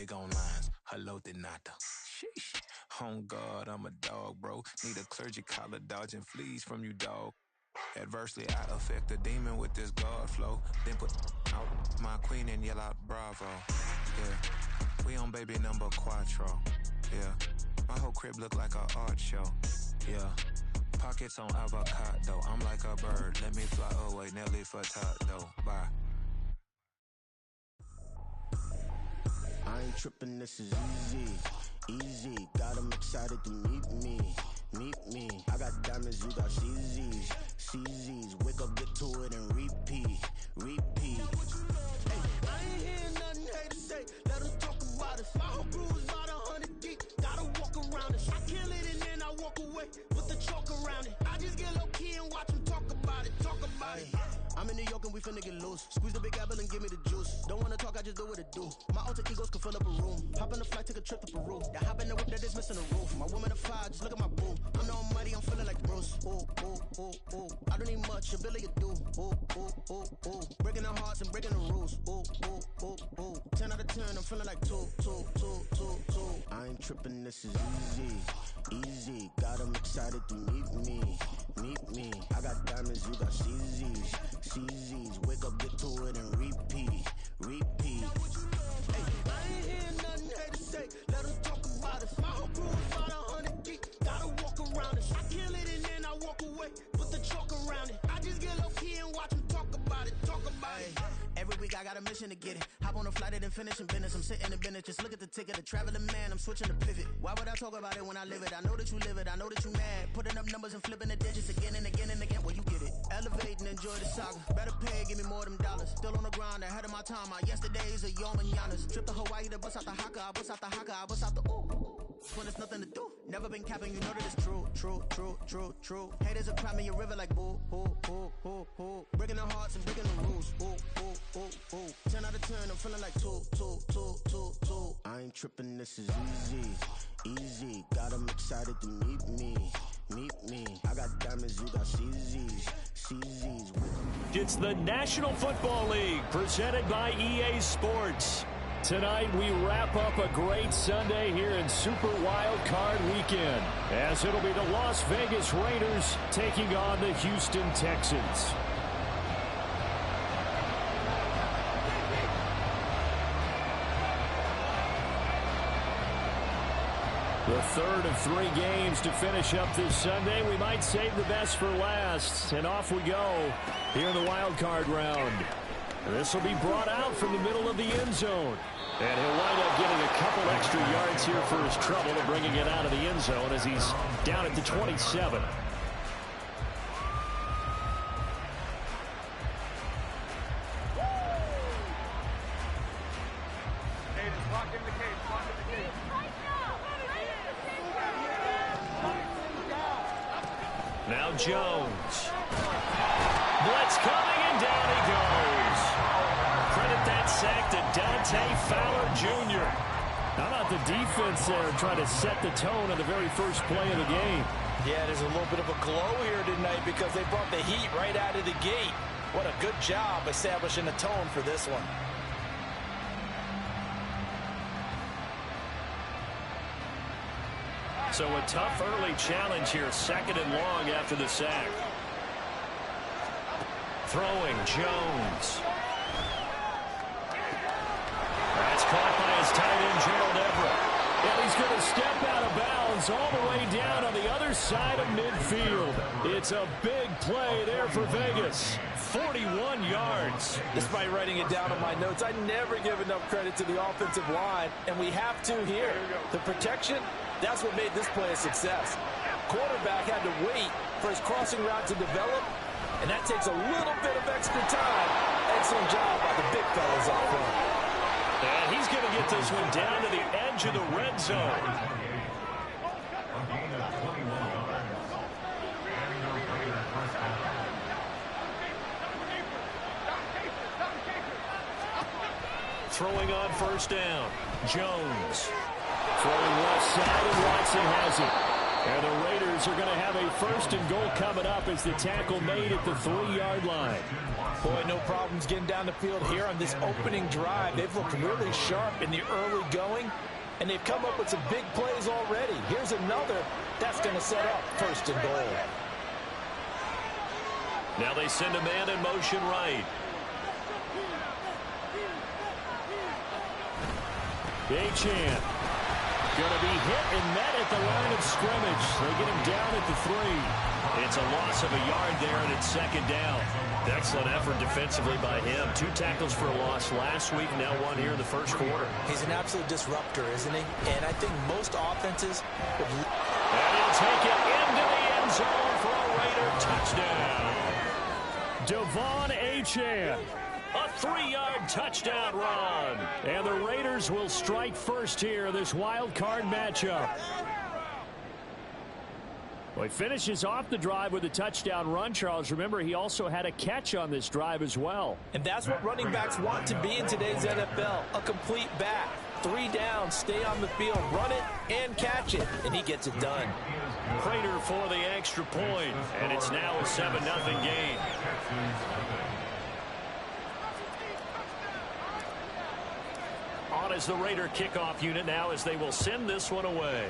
big on lines. Hello, Denata. Sheesh. On God, I'm a dog, bro. Need a clergy collar dodging fleas from you, dog. Adversely, I affect the demon with this God flow. Then put out my queen and yell out bravo. Yeah, we on baby number quattro. Yeah, my whole crib look like a art show. Yeah, pockets on avocado. I'm like a bird. Let me fly away, Nelly Furtado. Bye. I ain't trippin', this is easy, easy. Got 'em excited to meet me. I got diamonds, you got CZs. Wake up, get to it, and repeat. Hey, I ain't hearing nothing haters say. Let 'em talk about us. My whole crew is about 100 deep. Gotta walk around it. I kill it and then I walk away with the chalk around it. I just get low key and watch 'em talk about it. I'm in New York and we finna get loose. Squeeze the big apple and give me the juice. Don't wanna talk, I just do what it do. My alter egos can fill up a room. Hop on the flight, take a trip to Peru. That hop in the whip that is missing the roof. My woman a fire, just look at my boo. I'm the almighty, I'm feeling like Bruce. Ooh. I don't need much, ability to do. Ooh. Breaking the hearts and breaking the rules. Ooh. 10 out of 10, I'm feeling like two. I ain't tripping, this is easy. Got 'em excited to meet me. I got diamonds, you got CZs. Wake up, get to it, and repeat. Hey, I ain't hearing nothing haters say. Let 'em talk about us. My whole crew is about 100 deep. Gotta walk around it. I kill it and then I walk away. Put the chalk around it. I just get low key and watch 'em talk about it. Every week I got a mission to get it. Hop on a flight and then finish in business. I'm sitting in business, just look at the ticket. A traveling man, I'm switching to pivot. Why would I talk about it when I live it? I know that you live it, I know that you mad. Putting up numbers and flipping the digits again and again. Well, you get it. Elevate and enjoy the saga. Better pay, give me more them dollars. Still on the grind, ahead of my time. My yesterdays are yo mananas. Trip to Hawaii to bust out the haka. I bust out the ooh. When there's nothing to do. Never been capping, you know that it's true. Haters are climbing your river like boo. Breaking the hearts and breaking the rules. Ooh. 10 out of 10, I'm feeling like two. I ain't tripping, this is easy. Got 'em excited to meet me. I got diamonds, you got CZs. It's the National Football League presented by EA Sports. Tonight we wrap up a great Sunday here in Super Wild Card Weekend, as it'll be the Las Vegas Raiders taking on the Houston Texans. The third of 3 games to finish up this Sunday. We might save the best for last. And off we go here in the wild card round. This will be brought out from the middle of the end zone. And he'll wind up getting a couple extra yards here for his trouble and bringing it out of the end zone as he's down at the 27. Now Jones. Blitz coming, and down he goes. Credit that sack to Dante Fowler Jr. How about the defense there trying to set the tone on the very first play of the game? Yeah, there's a little bit of a glow here tonight because they brought the heat right out of the gate. What a good job establishing the tone for this one. So a tough early challenge here, 2nd and long after the sack. Throwing, Jones. That's caught by his tight end, Gerald Everett. And he's going to step out of bounds all the way down on the other side of midfield. It's a big play there for Vegas. 41 yards. Despite writing it down on my notes, I never give enough credit to the offensive line, and we have to here. The protection, that's what made this play a success. Quarterback had to wait for his crossing route to develop, and that takes a little bit of extra time. Excellent job by the big fellas up front. And he's going to get this one down to the edge of the red zone. Throwing on first down. Jones. Throwing left side, and Watson has it. And the Raiders are going to have a 1st and goal coming up as the tackle made at the 3-yard line. Boy, no problems getting down the field here on this opening drive. They've looked really sharp in the early going, and they've come up with some big plays already. Here's another that's going to set up 1st and goal. Now they send a man in motion right. Achane going to be hit and met at the line of scrimmage. They get him down at the 3. It's a loss of a yard there, and it's 2nd down. Excellent effort defensively by him. 2 tackles for a loss last week, now 1 here in the 1st quarter. He's an absolute disruptor, isn't he? And I think most offenses would... And he'll take it into the end zone for a Raider touchdown. Devon Achane. A 3-yard touchdown run. And the Raiders will strike first here in this wild card matchup. Well, he finishes off the drive with a touchdown run, Charles. Remember, he also had a catch on this drive as well. And that's what running backs want to be in today's NFL. A complete back. 3 down, stay on the field, run it, and catch it. And he gets it done. Prater for the extra point. And it's now a 7-0 game. On as the Raider kickoff unit now as they will send this one away.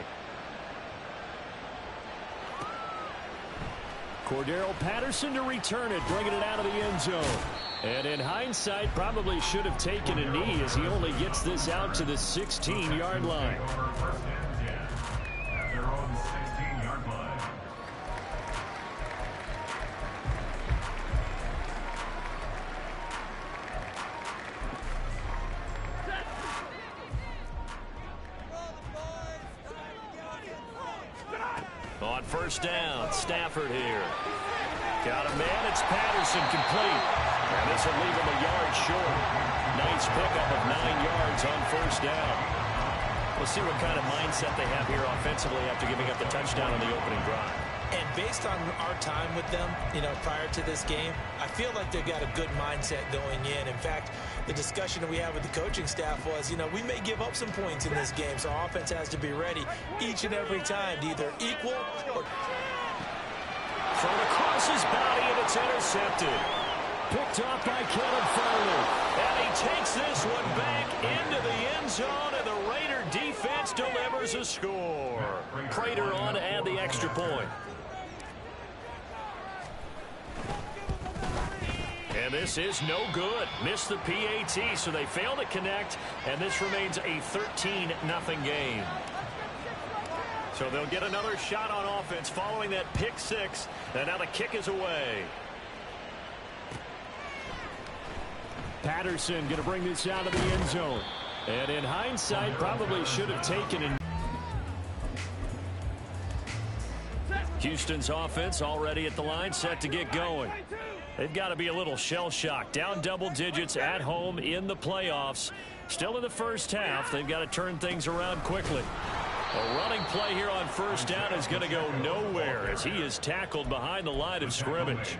Cordero Patterson to return it, bringing it out of the end zone. And in hindsight, probably should have taken a knee as he only gets this out to the 16-yard line. On 1st down, Stafford here. Got a man, it's Patterson complete. And this will leave him a yard short. Nice pickup of 9 yards on 1st down. We'll see what kind of mindset they have here offensively after giving up the touchdown on the opening drive. And based on our time with them, prior to this game, I feel like they've got a good mindset going in. In fact, the discussion that we had with the coaching staff was, we may give up some points in this game, so our offense has to be ready each and every time to either equal or... Thrown across his body, and it's intercepted. Picked off by Kevin Farley. And he takes this one back into the end zone, and the Raider defense delivers a score. Prater on to add the extra point. And this is no good. Missed the PAT, so they fail to connect, and this remains a 13-0 game. So they'll get another shot on offense following that pick 6, and now the kick is away. Patterson going to bring this out of the end zone. And in hindsight, probably should have taken it. Houston's offense already at the line, set to get going. They've got to be a little shell-shocked. Down double digits at home in the playoffs. Still in the 1st half. They've got to turn things around quickly. A running play here on 1st down is going to go nowhere as he is tackled behind the line of scrimmage.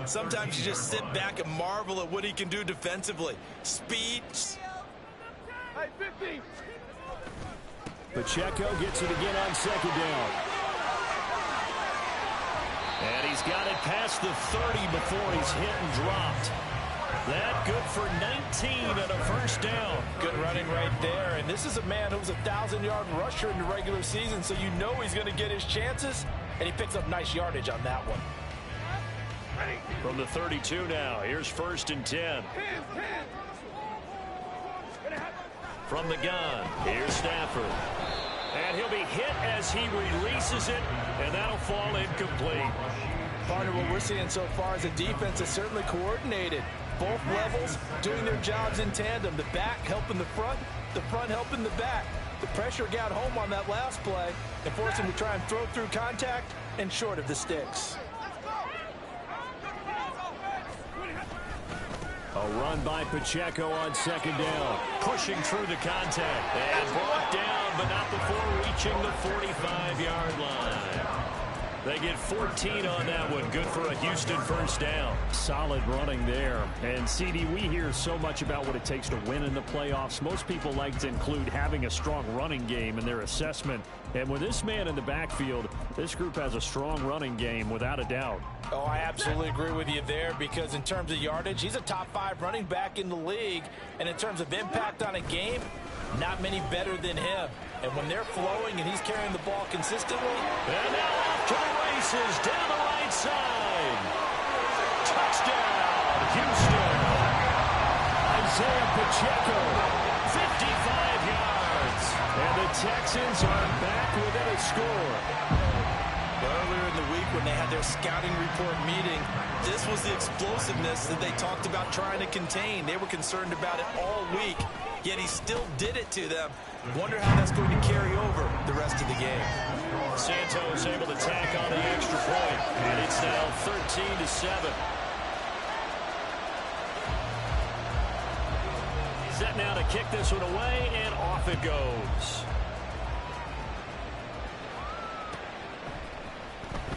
Sometimes you just sit back and marvel at what he can do defensively. Speed. Pacheco gets it again on 2nd down. And he's got it past the 30 before he's hit and dropped. That good for 19 and a 1st down. Good running right there. And this is a man who was a 1,000-yard rusher in the regular season, so you know he's going to get his chances. And he picks up nice yardage on that one. From the 32 now, here's 1st and 10. From the gun, here's Stafford. And he'll be hit as he releases it, and that'll fall incomplete. Part of what we're seeing so far is a defense that's certainly coordinated. Both levels doing their jobs in tandem. The back helping the front helping the back. The pressure got home on that last play and forced him to try and throw through contact and short of the sticks. A run by Pacheco on 2nd down. Pushing through the contact. And brought down, but not before reaching the 45-yard line. They get 14 on that one. Good for a Houston first down. Solid running there. And, CD, we hear so much about what it takes to win in the playoffs. Most people like to include having a strong running game in their assessment. And with this man in the backfield, this group has a strong running game without a doubt. Oh, I absolutely agree with you there because in terms of yardage, he's a top 5 running back in the league. And in terms of impact on a game, not many better than him. And when they're flowing and he's carrying the ball consistently. And now off to the races down the right side. Touchdown, Houston. Isaiah Pacheco, 55 yards. And the Texans are back within a score. Earlier in the week when they had their scouting report meeting, this was the explosiveness that they talked about trying to contain. They were concerned about it all week, yet he still did it to them. Wonder how that's going to carry over the rest of the game. Santos able to tack on the extra point, and it's now 13-7. Set now to kick this one away, and off it goes.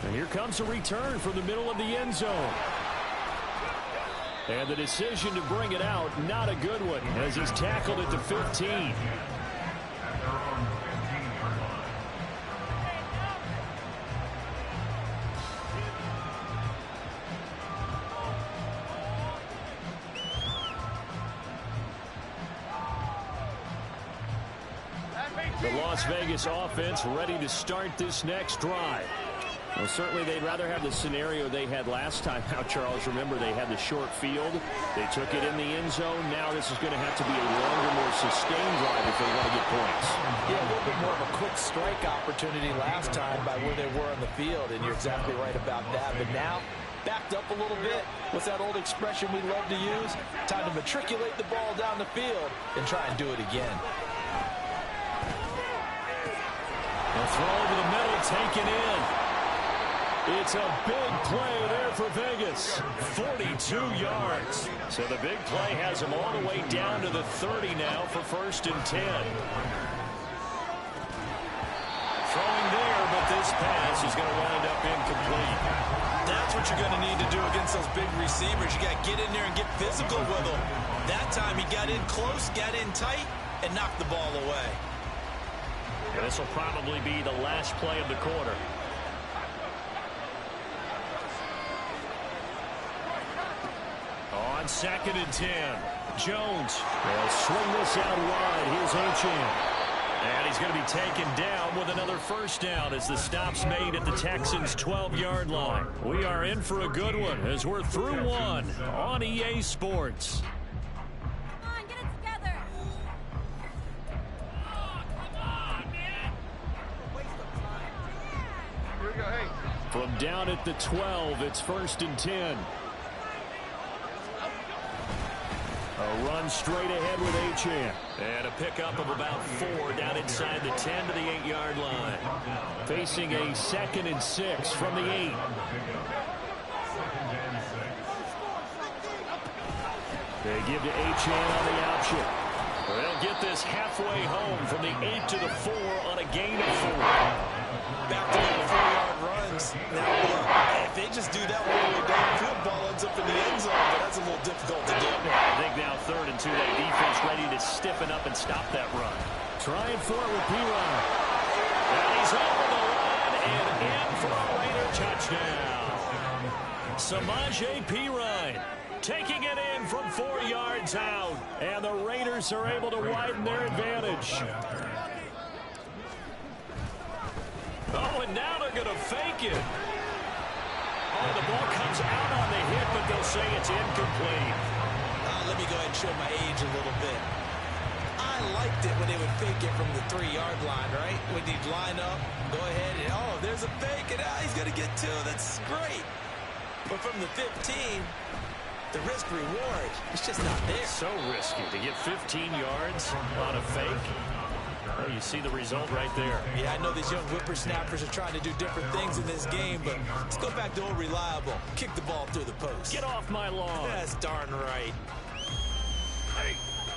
And here comes a return from the middle of the end zone. And the decision to bring it out, not a good one, as he's tackled at the 15. The Las Vegas offense ready to start this next drive. Well, certainly they'd rather have the scenario they had last time out, Charles. Remember, they had the short field. They took it in the end zone. Now this is going to have to be a longer, more sustained drive if they want to get points. Yeah, a little bit more of a quick strike opportunity last time by where they were on the field, and you're exactly right about that. But now, backed up a little bit. What's that old expression we love to use? Time to matriculate the ball down the field and try and do it again. A throw over the middle, taken in. It's a big play there for Vegas. 42 yards. So the big play has them all the way down to the 30 now for 1st and 10. Throwing there, but this pass is going to wind up incomplete. That's what you're going to need to do against those big receivers. You got to get in there and get physical with them. That time he got in close, got in tight, and knocked the ball away. And this will probably be the last play of the quarter. On 2nd and 10, Jones will swing this out wide. Here's Achane. And he's going to be taken down with another first down as the stop's made at the Texans' 12-yard line. We are in for a good one as we're through one on EA Sports. From down at the 12, it's 1st and 10. A run straight ahead with Achane. And a pickup of about 4 down inside the 10 to the 8-yard line. Facing a 2nd and 6 from the 8. They give to Achane on the option. They'll get this halfway home from the 8 to the 4 on a gain of 4. Back to the 4-yard runs. Now, if they just do that all the way down, field ball ends up in the end zone, but that's a little difficult to do. I think now 3rd and 2, that defense ready to stiffen up and stop that run. Trying for it with P-Ryan. And he's over the line and in for a Raider touchdown. Samaje P-Ryan taking it in from 4 yards out, and the Raiders are able to widen their advantage. Oh, and now they're going to fake it. Oh, the ball comes out on the hit, but they'll say it's incomplete. Let me go ahead and show my age a little bit. I liked it when they would fake it from the 3-yard line, right? When they'd line up, go ahead, and oh, there's a fake, and he's going to get 2. That's great. But from the 15, the risk-reward, it's just not there. So risky to get 15 yards on a fake. Well, you see the result right there. Yeah, I know these young whippersnappers are trying to do different things in this game, but let's go back to old reliable. Kick the ball through the post. Get off my lawn. That's darn right.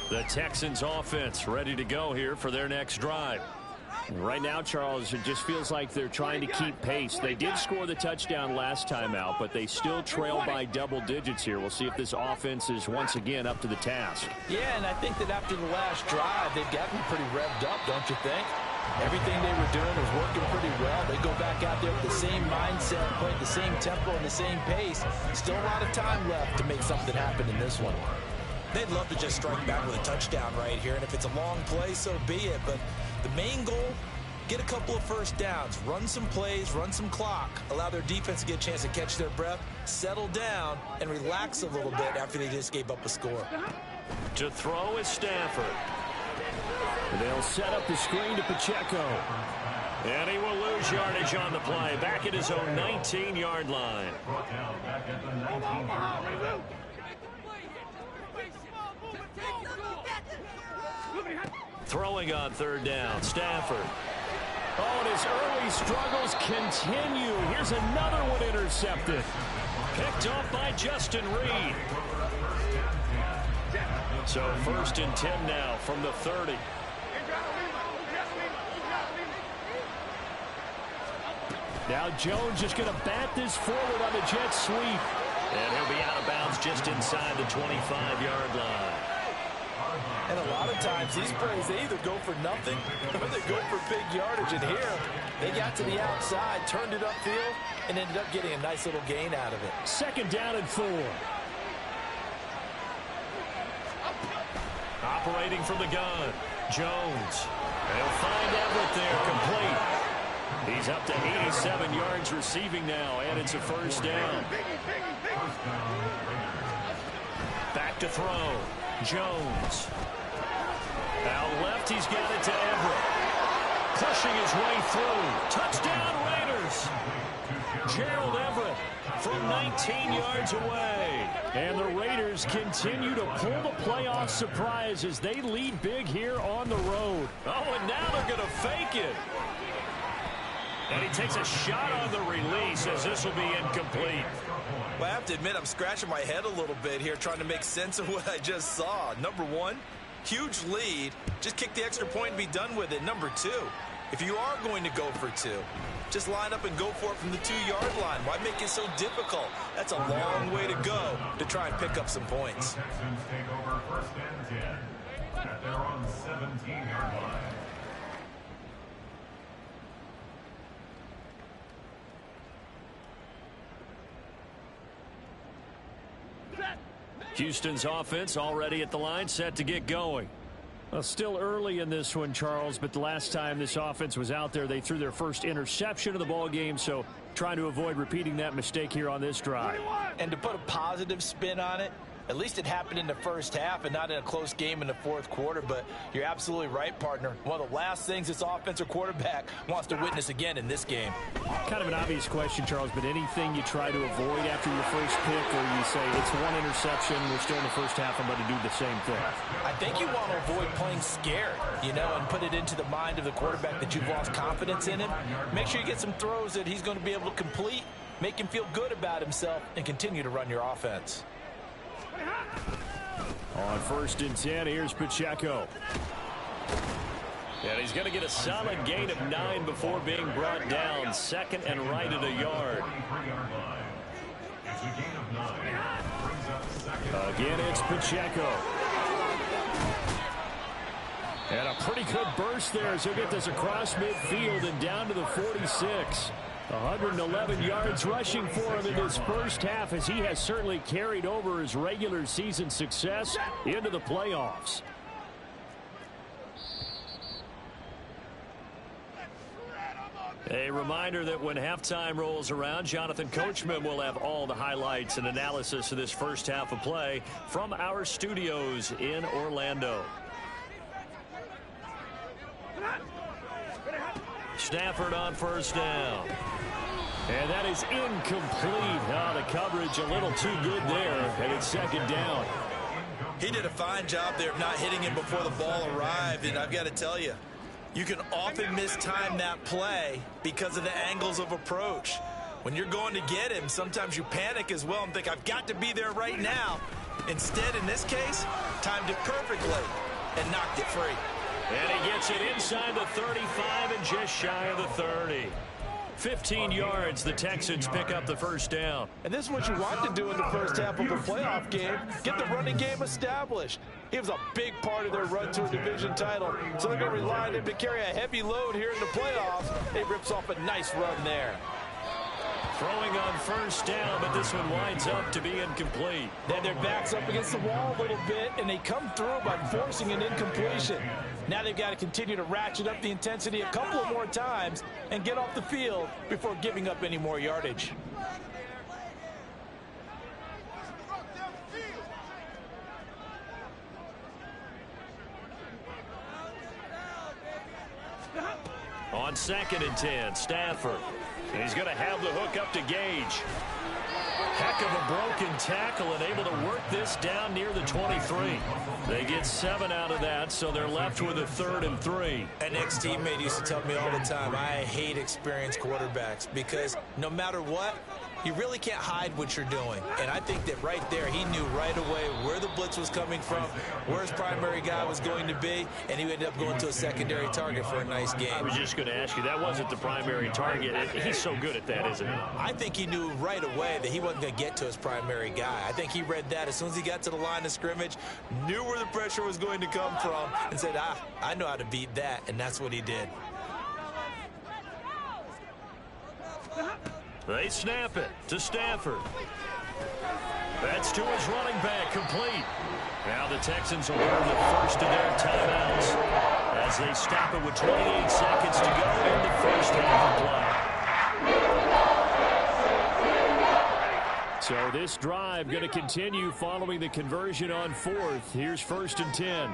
The Texans offense ready to go here for their next drive. Right now, Charles, it just feels like they're trying to keep pace. They did score the touchdown last time out, but they still trail by double digits here. We'll see if this offense is once again up to the task. Yeah, and I think that after the last drive, they've gotten pretty revved up, don't you think? Everything they were doing was working pretty well. They go back out there with the same mindset, playing the same tempo and the same pace. Still a lot of time left to make something happen in this one. They'd love to just strike back with a touchdown right here, and if it's a long play, so be it. But the main goal, get a couple of first downs, run some plays, run some clock, allow their defense to get a chance to catch their breath, settle down, and relax a little bit after they just gave up a score. To throw is Stafford. They'll set up the screen to Pacheco. And he will lose yardage on the play, back at his own 19-yard line. Throwing on third down, Stafford. Oh, and his early struggles continue. Here's another one intercepted. Picked off by Justin Reed. So 1st and 10 now from the 30. Now Jones is going to bat this forward on the jet sweep. And he'll be out of bounds just inside the 25-yard line. And a lot of times these plays, they either go for nothing or they go for big yardage. And here, they got to the outside, turned it upfield, and ended up getting a nice little gain out of it. 2nd down and 4. Operating from the gun, Jones. They'll find Everett there, complete. He's up to 87 yards receiving now, and it's a 1st down. Back to throw, Jones. Out left, he's got it to Everett. Pushing his way through. Touchdown, Raiders. Gerald Everett from 19 yards away. And the Raiders continue to pull the playoff surprise as they lead big here on the road. Oh, and now they're going to fake it. And he takes a shot on the release as this will be incomplete. Well, I have to admit, I'm scratching my head a little bit here trying to make sense of what I just saw. Number one, huge lead. Just kick the extra point and be done with it. Number two, if you are going to go for two, just line up and go for it from the 2-yard line. Why make it so difficult? That's a long way to go to try and pick up some points. Texans take over 1st and 10 at their own 17-yard line. Houston's offense already at the line, set to get going. Well, still early in this one, Charles, but the last time this offense was out there, they threw their first interception of the ball game, so trying to avoid repeating that mistake here on this drive. And to put a positive spin on it, at least it happened in the first half and not in a close game in the 4th quarter. But you're absolutely right, partner. One of the last things this offensive quarterback wants to witness again in this game. Kind of an obvious question, Charles, but anything you try to avoid after your first pick, or you say it's one interception, we're still in the first half, I'm going to do the same thing? I think you want to avoid playing scared, and put it into the mind of the quarterback that you've lost confidence in him. Make sure you get some throws that he's going to be able to complete, make him feel good about himself, and continue to run your offense. On 1st and 10, here's Pacheco. And he's going to get a solid gain of 9 before being brought down. 2nd and right at a yard. Again, it's Pacheco. And a pretty good burst there as he'll get this across midfield and down to the 46. 111 yards rushing for him in this first half, as he has certainly carried over his regular season success into the playoffs. A reminder that when halftime rolls around, Jonathan Coachman will have all the highlights and analysis of this first half of play from our studios in Orlando. Stafford on 1st down. And that is incomplete. The coverage a little too good there, and it's 2nd down. He did a fine job there of not hitting him before the ball arrived, and I've got to tell you, you can often mistime that play because of the angles of approach. When you're going to get him, sometimes you panic as well and think, I've got to be there right now. Instead, in this case, timed it perfectly and knocked it free. And he gets it inside the 35 and just shy of the 30. 15 yards, the Texans pick up the first down. And this is what you want to do in the first half of a playoff game. Get the running game established. He was a big part of their run to a division title. So they're going to rely on him to carry a heavy load here in the playoffs. He rips off a nice run there. Throwing on first down, but this one winds up to be incomplete. Then their back's up against the wall a little bit, and they come through by forcing an incompletion. Now they've got to continue to ratchet up the intensity a couple of more times and get off the field before giving up any more yardage. On 2nd and 10, Stafford. And he's going to have the hook up to Gage. Heck of a broken tackle and able to work this down near the 23. They get 7 out of that, so they're left with a 3rd and 3. An ex-teammate used to tell me all the time, I hate experienced quarterbacks because no matter what, you really can't hide what you're doing. And I think that right there, he knew right away where the blitz was coming from, where his primary guy was going to be, and he ended up going to a secondary target for a nice game. I was just going to ask you, that wasn't the primary target. He's so good at that, isn't he? I think he knew right away that he wasn't going to get to his primary guy. I think he read that as soon as he got to the line of scrimmage, knew where the pressure was going to come from, and said, I know how to beat that, and that's what he did. They snap it to Stafford. That's to his running back, complete. Now the Texans will earn the first of their timeouts as they stop it with 28 seconds to go in the first half of play. So this drive going to continue following the conversion on 4th. Here's 1st and 10.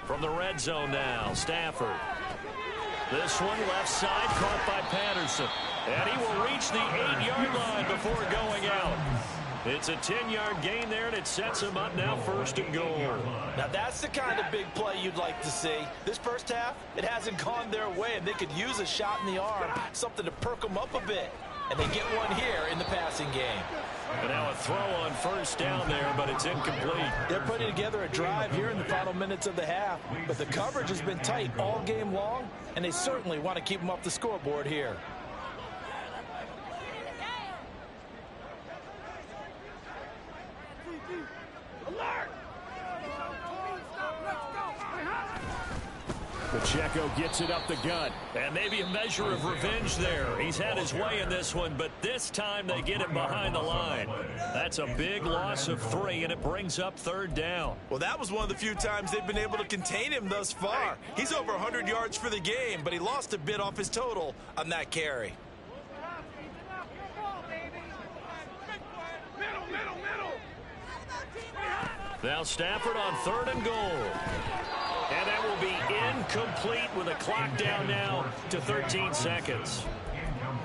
From the red zone now, Stafford. This one left side caught by Patterson. And he will reach the 8-yard line before going out. It's a 10-yard gain there, and it sets him up now 1st and goal. Now that's the kind of big play you'd like to see. This first half, it hasn't gone their way, and they could use a shot in the arm, something to perk them up a bit. And they get one here in the passing game. And now a throw on first down there, but it's incomplete. They're putting together a drive here in the final minutes of the half, but the coverage has been tight all game long, and they certainly want to keep them off the scoreboard here. Pacheco gets it up the gut. And maybe a measure of revenge there. He's had his way in this one, but this time they get him behind the line. That's a big loss of 3, and it brings up 3rd down. Well, that was one of the few times they've been able to contain him thus far. He's over 100 yards for the game, but he lost a bit off his total on that carry. Now Stafford on 3rd and goal. And that will be incomplete with a clock down now to 13 seconds.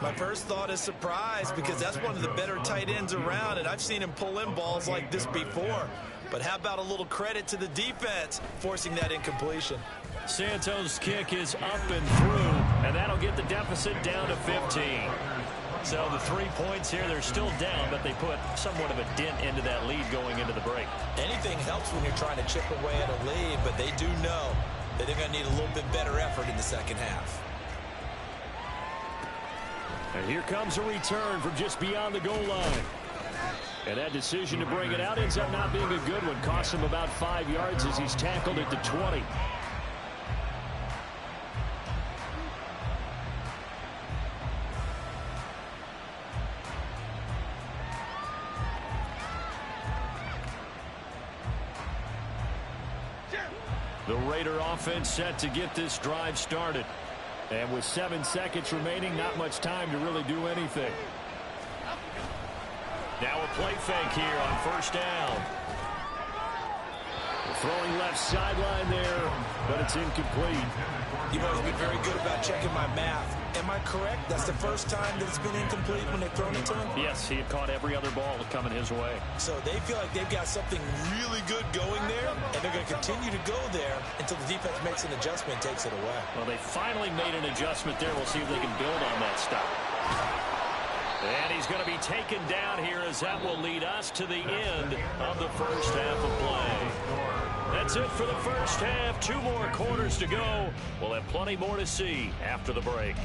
My first thought is surprise because that's one of the better tight ends around, and I've seen him pull in balls like this before. But how about a little credit to the defense forcing that incompletion? Santos' kick is up and through, and that'll get the deficit down to 15. So the 3 points here, they're still down, but they put somewhat of a dent into that lead going into the break. Anything helps when you're trying to chip away at a lead, but they do know that they're going to need a little bit better effort in the second half. And here comes a return from just beyond the goal line. And that decision to bring it out ends up not being a good one. Costs him about 5 yards as he's tackled at the 20. The Raider offense set to get this drive started. And with 7 seconds remaining, not much time to really do anything. Now a play fake here on first down. Throwing left sideline there, but it's incomplete. You've always been very good about checking my math. Am I correct? That's the first time that it's been incomplete when they've thrown it to him? Yes, he had caught every other ball coming his way. So they feel like they've got something really good going there, and they're going to continue to go there until the defense makes an adjustment and takes it away. Well, they finally made an adjustment there. We'll see if they can build on that stop. And he's going to be taken down here as that will lead us to the end of the first half of play. That's it for the first half. 2 more quarters to go. We'll have plenty more to see after the break.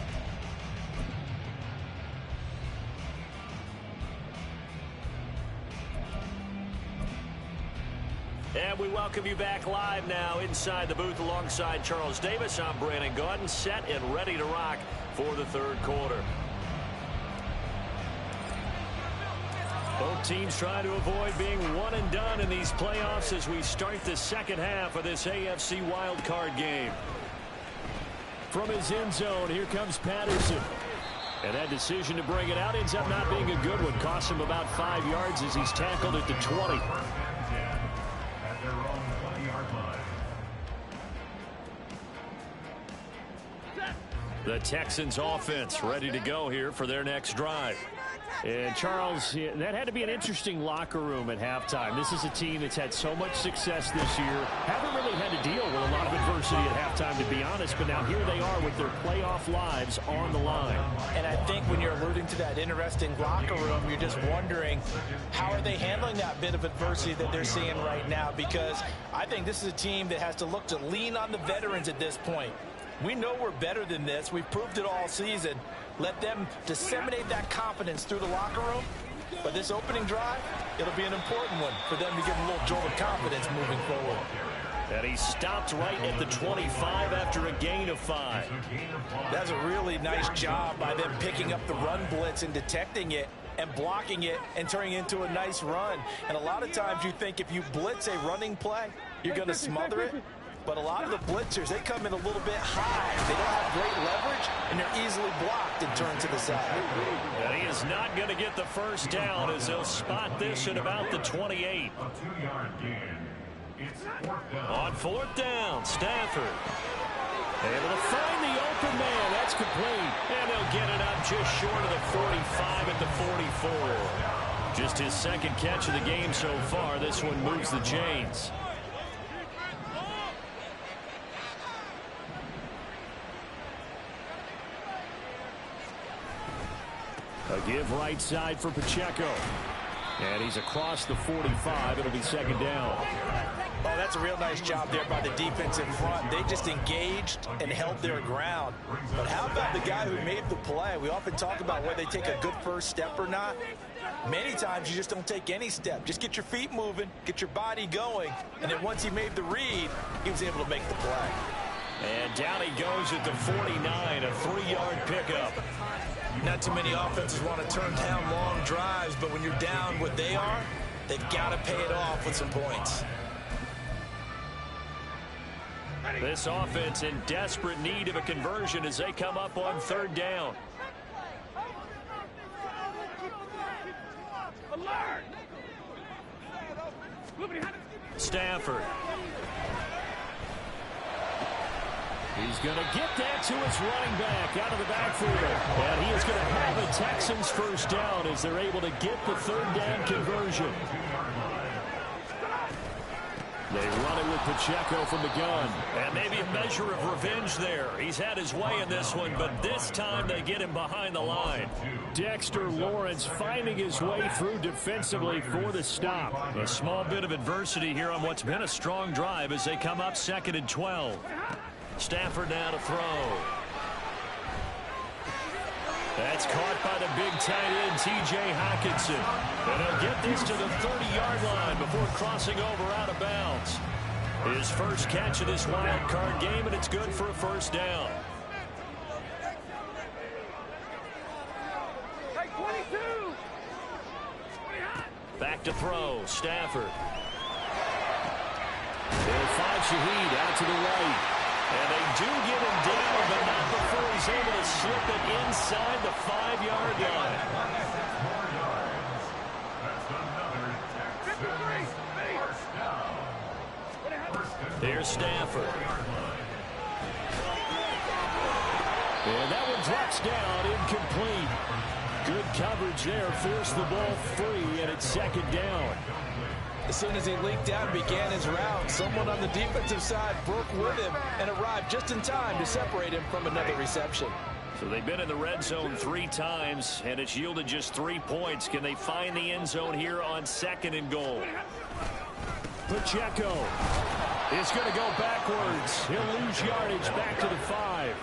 And we welcome you back live now inside the booth alongside Charles Davis. I'm Brandon Gaudin, set and ready to rock for the third quarter. Both teams trying to avoid being one and done in these playoffs as we start the second half of this AFC wildcard game. From his end zone, here comes Patterson. And that decision to bring it out ends up not being a good one. Costs him about 5 yards as he's tackled at the 20. The Texans offense ready to go here for their next drive. And Charles, that had to be an interesting locker room at halftime. This is a team that's had so much success this year. Haven't really had to deal with a lot of adversity at halftime, to be honest. But now here they are with their playoff lives on the line. And I think when you're alluding to that interesting locker room, you're just wondering how are they handling that bit of adversity that they're seeing right now? Because I think this is a team that has to look to lean on the veterans at this point. We know we're better than this. We've proved it all season. Let them disseminate that confidence through the locker room. But this opening drive, it'll be an important one for them to give a little jolt of confidence moving forward. And he stopped right at the 25 after a gain of 5. That's a really nice job by them picking up the run blitz and detecting it and blocking it and turning it into a nice run. And a lot of times you think if you blitz a running play, you're going to smother it. But a lot of the blitzers, they come in a little bit high. They don't have great leverage, and they're easily blocked and turned to the side. And he is not going to get the first down as they'll spot this at about the 28. A 2-yard gain. It's 4th down. On 4th down, Stafford. Able to find the open man. That's complete. And they'll get it up just short of the 45 at the 44. Just his second catch of the game so far. This one moves the chains. A give right side for Pacheco. And he's across the 45. It'll be second down. Oh, that's a real nice job there by the defense in front. They just engaged and held their ground. But how about the guy who made the play? We often talk about whether they take a good first step or not. Many times you just don't take any step. Just get your feet moving, get your body going. And then once he made the read, he was able to make the play. And down he goes at the 49, a 3-yard pickup. Not too many offenses want to turn down long drives, but when you're down what they are, they've got to pay it off with some points. This offense in desperate need of a conversion as they come up on 3rd down. Stafford. He's going to get that to his running back out of the backfield. And he is going to have a Texans first down as they're able to get the 3rd down conversion. They run it with Pacheco from the gun. And maybe a measure of revenge there. He's had his way in this one, but this time they get him behind the line. Dexter Lawrence finding his way through defensively for the stop. A small bit of adversity here on what's been a strong drive as they come up 2nd and 12. Stafford now to throw. That's caught by the big tight end, T.J. Hockenson. And he'll get this to the 30-yard line before crossing over out of bounds. His first catch of this wild card game, and it's good for a first down. Back to throw, Stafford. They'll find Shaheed out to the right. And they do get him down, but not before he's able to slip it inside the 5-yard line. There's Stafford. And that one drops down, incomplete. Good coverage there, forced the ball free, and it's 2nd down. As soon as he leaked out and began his route, someone on the defensive side broke with him and arrived just in time to separate him from another reception. So they've been in the red zone 3 times, and it's yielded just 3 points. Can they find the end zone here on 2nd and goal? Pacheco. is going to go backwards. He'll lose yardage back to the 5.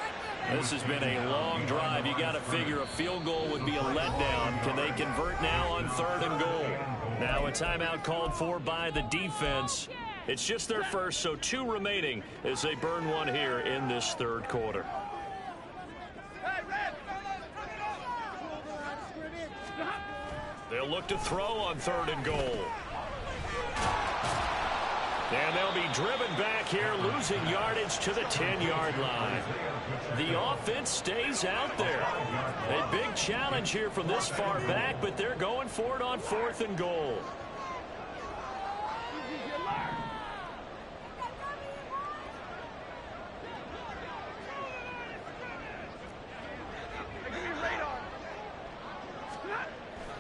This has been a long drive. You got to figure a field goal would be a letdown. Can they convert now on 3rd and goal? Now a timeout called for by the defense. It's just their first, so 2 remaining as they burn one here in this 3rd quarter. They'll look to throw on 3rd and goal. And they'll be driven back here, losing yardage to the 10-yard line. The offense stays out there. A big challenge here from this far back, but they're going for it on 4th and goal.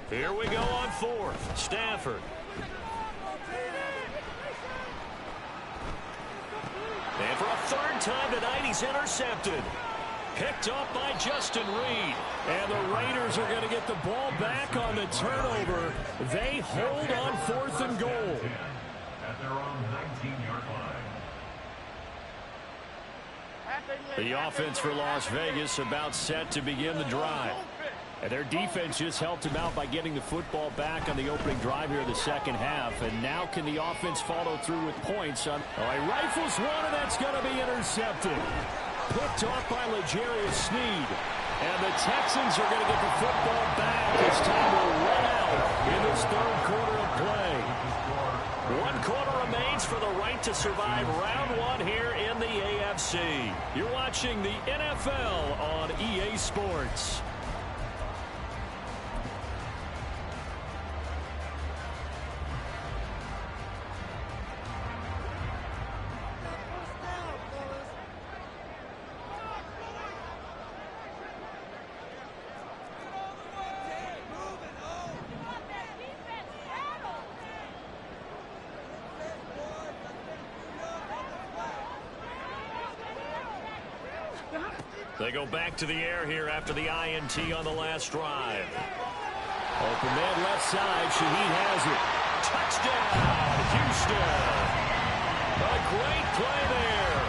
Here we go on 4th. Stafford. And for a 3rd time tonight, he's intercepted. Picked up by Justin Reed. And the Raiders are going to get the ball back on the turnover. They hold on 4th and goal. At their own 19-yard line. The offense for Las Vegas about set to begin the drive. And their defense just helped him out by getting the football back on the opening drive here in the 2nd half. And now can the offense follow through with points? He rifles one, and that's going to be intercepted. Picked off by L'Jarius Sneed. And the Texans are going to get the football back as time will run out in this 3rd quarter of play. 1 quarter remains for the right to survive round 1 here in the AFC. You're watching the NFL on EA Sports. They go back to the air here after the INT on the last drive. Open man left side. Shaheed has it. Touchdown, Houston. A great play there.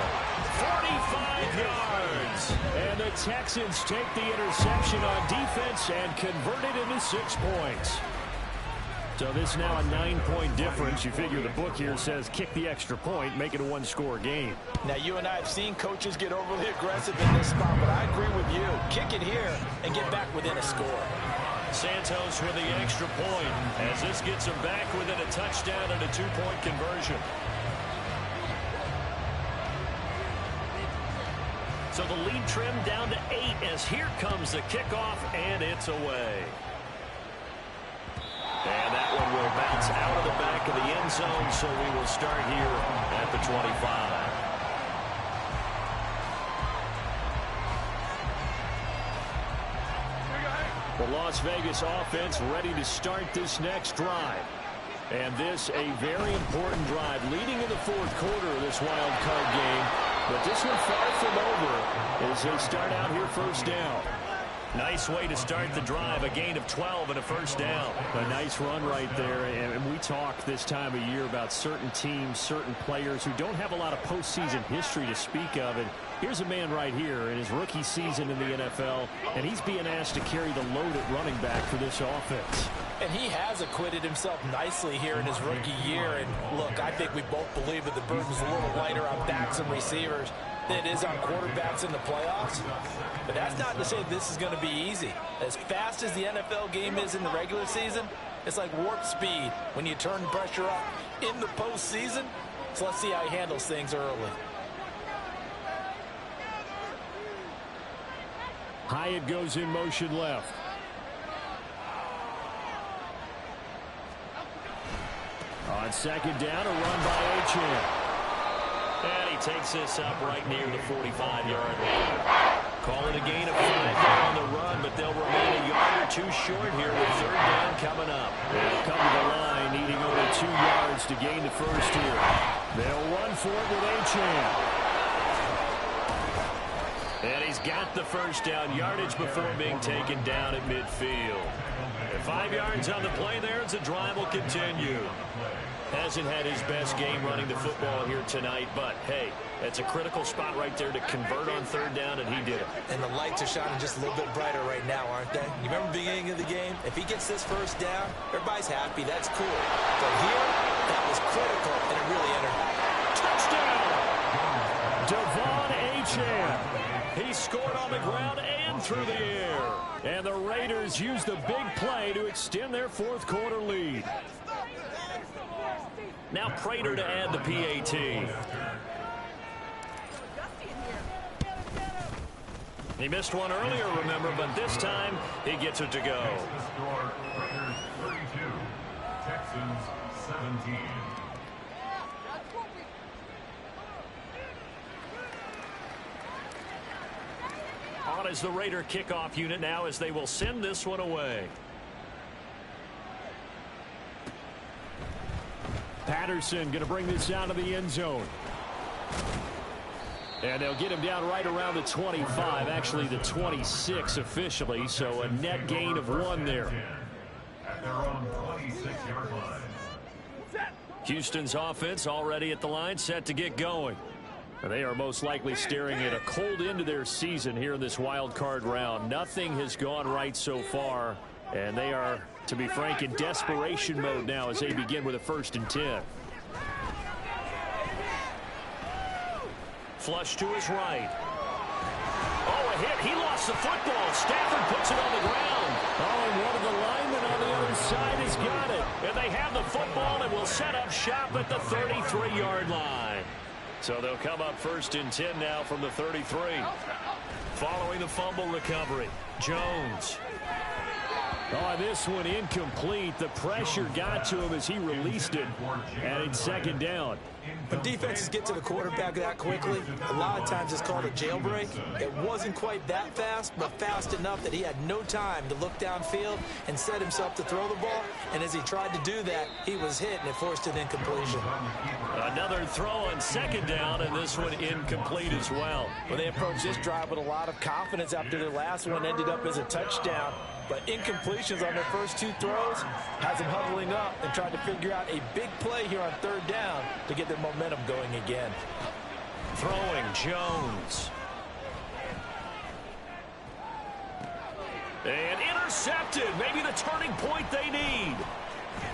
45 yards. And the Texans take the interception on defense and convert it into 6 points. So this is now a 9-point difference. You figure the book here says kick the extra point, make it a 1-score game. Now, you and I have seen coaches get overly aggressive in this spot, but I agree with you. Kick it here and get back within a score. Santos with the extra point as this gets him back within a touchdown and a 2-point conversion. So the lead trimmed down to 8 as here comes the kickoff, and it's away. And that one will bounce out of the back of the end zone, so we will start here at the 25. The Las Vegas offense ready to start this next drive. And this a very important drive leading in the 4th quarter of this wild card game. But this one far from over as they start out here 1st down. Nice way to start the drive, a gain of 12 and a 1st down. A nice run right there, and we talk this time of year about certain teams, certain players who don't have a lot of postseason history to speak of. And here's a man right here in his rookie season in the NFL, and he's being asked to carry the load at running back for this offense. And he has acquitted himself nicely here in his rookie year. And look, I think we both believe that the burden's a little lighter on backs and receivers than it is on quarterbacks in the playoffs. But that's not to say this is going to be easy. As fast as the NFL game is in the regular season, it's like warp speed when you turn pressure up in the postseason. So let's see how he handles things early. Hyatt goes in motion left. On 2nd down, a run by Achane. And he takes this up right near the 45-yard line. Call it a gain of 5 there on the run, but they'll remain a yard or 2 short here with 3rd down coming up. They'll come to the line, needing only 2 yards to gain the first here. They'll run for it with Achane. And he's got the 1st down yardage before being taken down at midfield. And 5 yards on the play there as the drive will continue. Hasn't had his best game running the football here tonight, but hey, that's a critical spot right there to convert on third down, and he did it. And the lights are shining just a little bit brighter right now, aren't they? You remember the beginning of the game? If he gets this first down, everybody's happy. That's cool. But here, that was critical, and it really entered. Touchdown! Devon Achane. He scored on the ground and through the air. And the Raiders use the big play to extend their fourth quarter lead. Now Prater to add the PAT. He missed one earlier, remember, but this time he gets it to go. Raiders 32, Texans 17. On is the Raider kickoff unit now as they will send this one away. Patterson going to bring this out of the end zone. And they'll get him down right around the 25, actually the 26 officially, so a net gain of 1 there. At their own 26-yard line. Houston's offense already at the line, set to get going. They are most likely staring at a cold end to their season here in this wild card round. Nothing has gone right so far, and they are, to be frank, in desperation mode now as they begin with a 1st and 10. Flush to his right. Oh, a hit. He lost the football. Stafford puts it on the ground. Oh, and one of the linemen on the other side has got it. And they have the football and will set up shop at the 33-yard line. So they'll come up 1st and 10 now from the 33. Following the fumble recovery, Jones. Oh, this one incomplete. The pressure got to him as he released it. And it's 2nd down. When defenses get to the quarterback that quickly, a lot of times it's called a jailbreak. It wasn't quite that fast, but fast enough that he had no time to look downfield and set himself to throw the ball. And as he tried to do that, he was hit, and it forced an incompletion. Another throw on 2nd down, and this one incomplete as well. Well, they approached this drive with a lot of confidence after their last one ended up as a touchdown. But incompletions on their first 2 throws has them huddling up and trying to figure out a big play here on 3rd down to get their momentum going again. Throwing Jones. And intercepted. Maybe the turning point they need.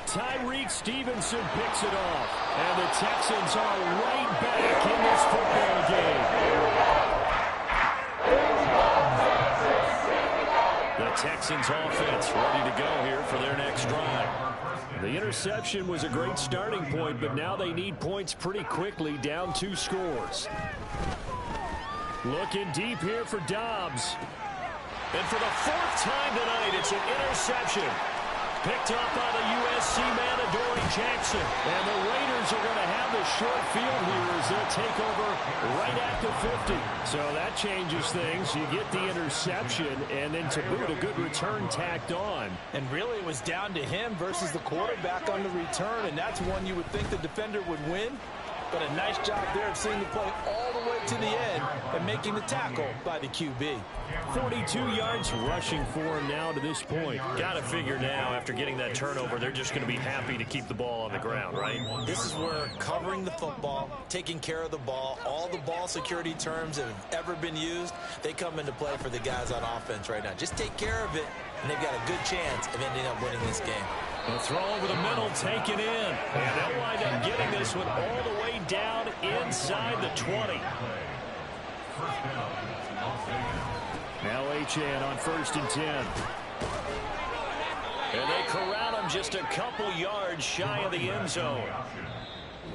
Tyreek Stevenson picks it off. And the Texans are right back in this football game. The Texans offense ready to go here for their next drive. The interception was a great starting point, but now they need points pretty quickly, down 2 scores. Looking deep here for Dobbs. And for the 4th time tonight, it's an interception. Picked up by the USC man, Adoree Jackson. And the Raiders are going to have the short field here as they'll take over right at the 50. So that changes things. You get the interception, and then to boot, a good return tacked on. And really, it was down to him versus the quarterback on the return, and that's one you would think the defender would win. But a nice job there of seeing the play all the way to the end and making the tackle by the QB. 42 yards rushing for him now to this point. Got to figure now, after getting that turnover, they're just going to be happy to keep the ball on the ground, right? This is where covering the football, taking care of the ball, all the ball security terms that have ever been used, they come into play for the guys on offense right now. Just take care of it, and they've got a good chance of ending up winning this game. A throw over the middle, taken in. And they'll wind up getting this one all the way down inside the 20. Now Achane on 1st and 10. And they corral him just a couple yards shy of the end zone.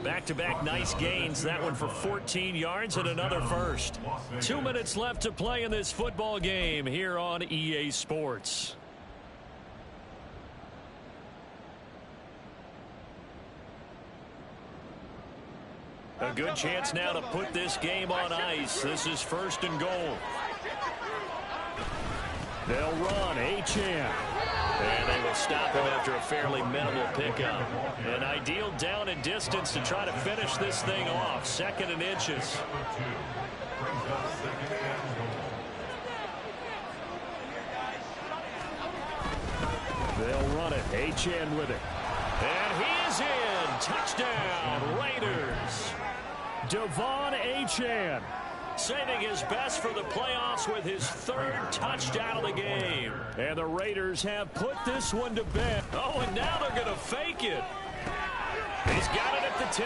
Back-to-back nice gains. That one for 14 yards and another first. 2 minutes left to play in this football game here on EA Sports. A good chance now to put this game on ice. This is 1st and goal. They'll run, Achane. And they will stop him after a fairly minimal pickup. An ideal down and distance to try to finish this thing off. 2nd and inches. They'll run it. Achane with it. And he is in. touchdown, Raiders. Devon Achane saving his best for the playoffs with his third touchdown of the game. And the Raiders have put this one to bed. Oh, and now they're going to fake it. He's got it at the 10.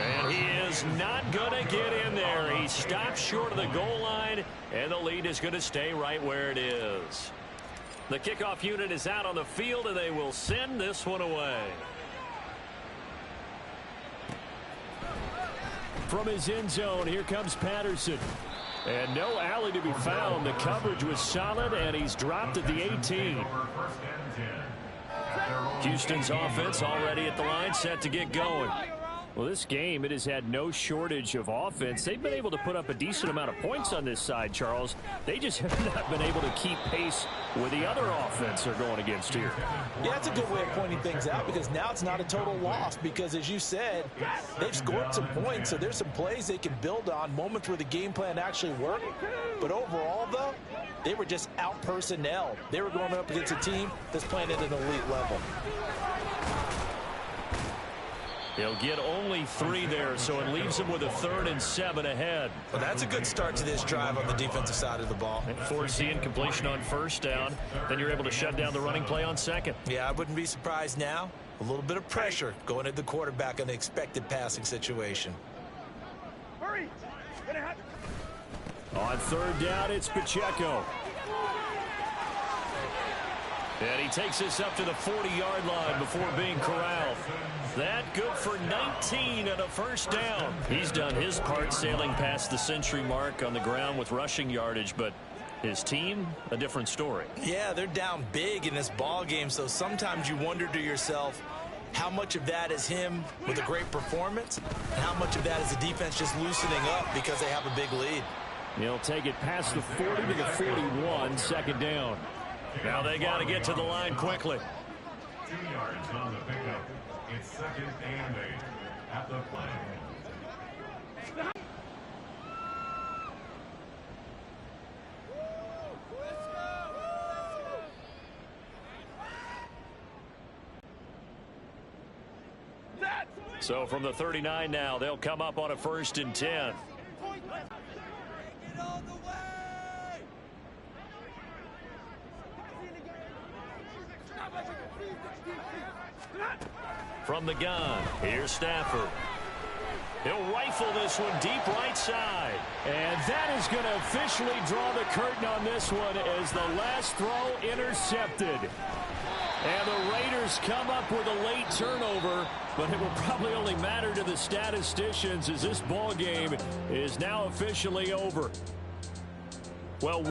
And he is not going to get in there. He stops short of the goal line, and the lead is going to stay right where it is. The kickoff unit is out on the field, and they will send this one away. From his end zone, here comes Patterson. And no alley to be found. The coverage was solid, and he's dropped at the 18. Houston's offense already at the line, set to get going. Well, this game, it has had no shortage of offense. They've been able to put up a decent amount of points on this side, Charles. They just have not been able to keep pace with the other offense they're going against here. Yeah, that's a good way of pointing things out, because now it's not a total loss, because as you said, they've scored some points, so there's some plays they can build on, moments where the game plan actually worked. But overall, though, they were just out-personnel. They were going up against a team that's playing at an elite level. He'll get only 3 there, so it leaves him with a 3rd and 7 ahead. Well, that's a good start to this drive on the defensive side of the ball. And force the incompletion on first down. Then you're able to shut down the running play on second. Yeah, I wouldn't be surprised now. A little bit of pressure going at the quarterback in the expected passing situation. Hurry! On 3rd down, it's Pacheco. And he takes us up to the 40-yard line before being corralled. That good for 19 and a first down. He's done his part sailing past the century mark on the ground with rushing yardage, but his team, a different story. Yeah, they're down big in this ball game, so sometimes you wonder to yourself how much of that is him with a great performance and how much of that is the defense just loosening up because they have a big lead. He'll take it past the 40 to the 41, 2nd down. Now they got to get to the line quickly. 2 yards on the pickup. It's 2nd and 8 at the play. So from the 39 now, they'll come up on a 1st and 10. From the gun, here's Stafford. He'll rifle this one deep right side. And that is going to officially draw the curtain on this one as the last throw intercepted. And the Raiders come up with a late turnover, but it will probably only matter to the statisticians as this ball game is now officially over. Well,